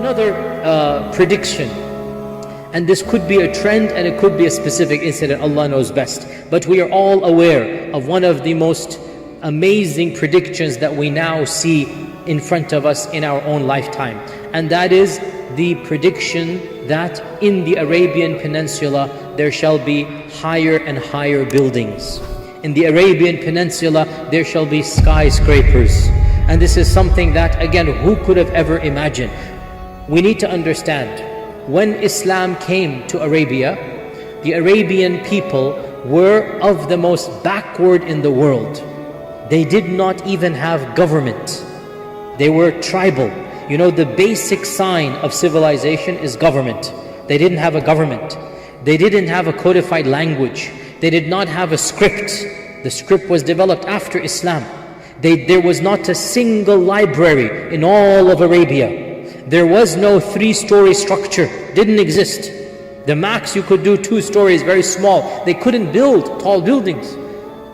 Another prediction, and this could be a trend and it could be a specific incident, Allah knows best. But we are all aware of one of the most amazing predictions that we now see in front of us in our own lifetime. And that is the prediction that in the Arabian Peninsula there shall be higher and higher buildings. In the Arabian Peninsula there shall be skyscrapers. And this is something that, again, who could have ever imagined? We need to understand, when Islam came to Arabia, the Arabian people were of the most backward in the world. They did not even have government. They were tribal. You know, the basic sign of civilization is government. They didn't have a government. They didn't have a codified language. They did not have a script. The script was developed after Islam. There was not a single library in all of Arabia. There was no 3-story structure. Didn't exist. The max you could do 2 stories, very small. They couldn't build tall buildings.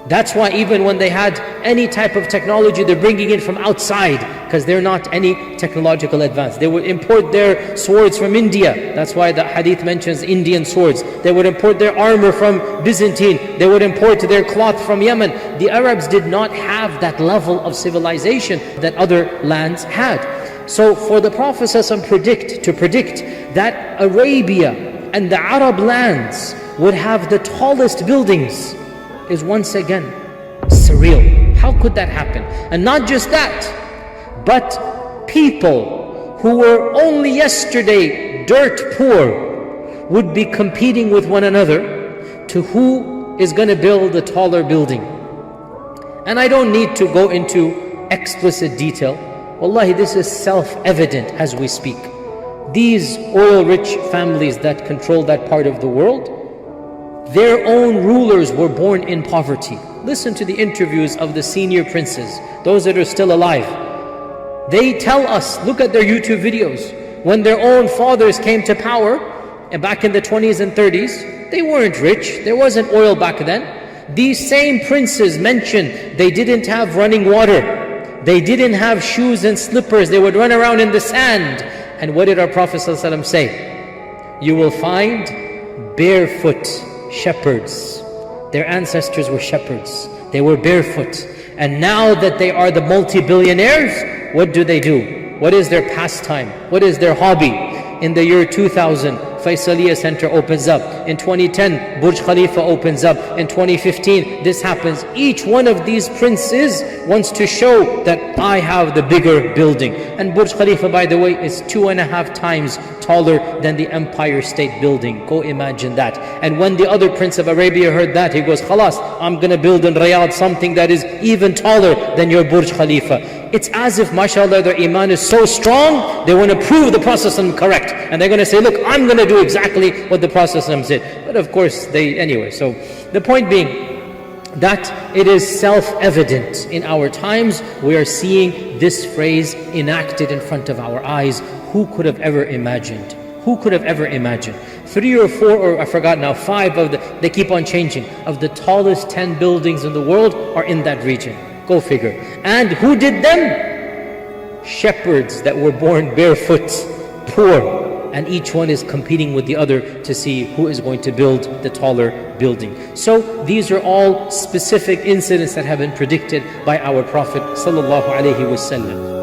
That's why even when they had any type of technology, they're bringing it from outside, because they're not any technological advance. They would import their swords from India. That's why the hadith mentions Indian swords. They would import their armor from Byzantine. They would import their cloth from Yemen. The Arabs did not have that level of civilization that other lands had. So for the Prophet to predict that Arabia and the Arab lands would have the tallest buildings is once again surreal. How could that happen? And not just that, but people who were only yesterday dirt poor would be competing with one another to who is going to build a taller building. And I don't need to go into explicit detail. Wallahi, this is self-evident as we speak. These oil-rich families that control that part of the world, their own rulers were born in poverty. Listen to the interviews of the senior princes, those that are still alive. They tell us, look at their YouTube videos, when their own fathers came to power, and back in the 20s and 30s, they weren't rich, there wasn't oil back then. These same princes mentioned they didn't have running water, they didn't have shoes and slippers, they would run around in the sand. And what did our Prophet ﷺ say? You will find barefoot shepherds. Their ancestors were shepherds. They were barefoot. And now that they are the multi-billionaires, what do? What is their pastime? What is their hobby? In the year 2000, Faisaliya Center opens up. In 2010, Burj Khalifa opens up. In 2015, this happens. Each one of these princes wants to show that I have the bigger building. And Burj Khalifa, by the way, is 2.5 times taller than the Empire State Building. Go imagine that. And when the other prince of Arabia heard that, he goes, Khalas, I'm going to build in Riyadh something that is even taller than your Burj Khalifa. It's as if, mashallah, their iman is so strong, they want to prove the Prophet correct. And they're going to say, look, I'm going to do exactly what the Prophet said. But of course, anyway. So the point being that it is self-evident in our times. We are seeing this phrase enacted in front of our eyes. Who could have ever imagined? Who could have ever imagined? 3 or 4, or I forgot now, 5 of they keep on changing, of the tallest 10 buildings in the world are in that region. Go figure. And who did them? Shepherds that were born barefoot, poor. And each one is competing with the other to see who is going to build the taller building. So these are all specific incidents that have been predicted by our Prophet sallallahu alaihi wasallam.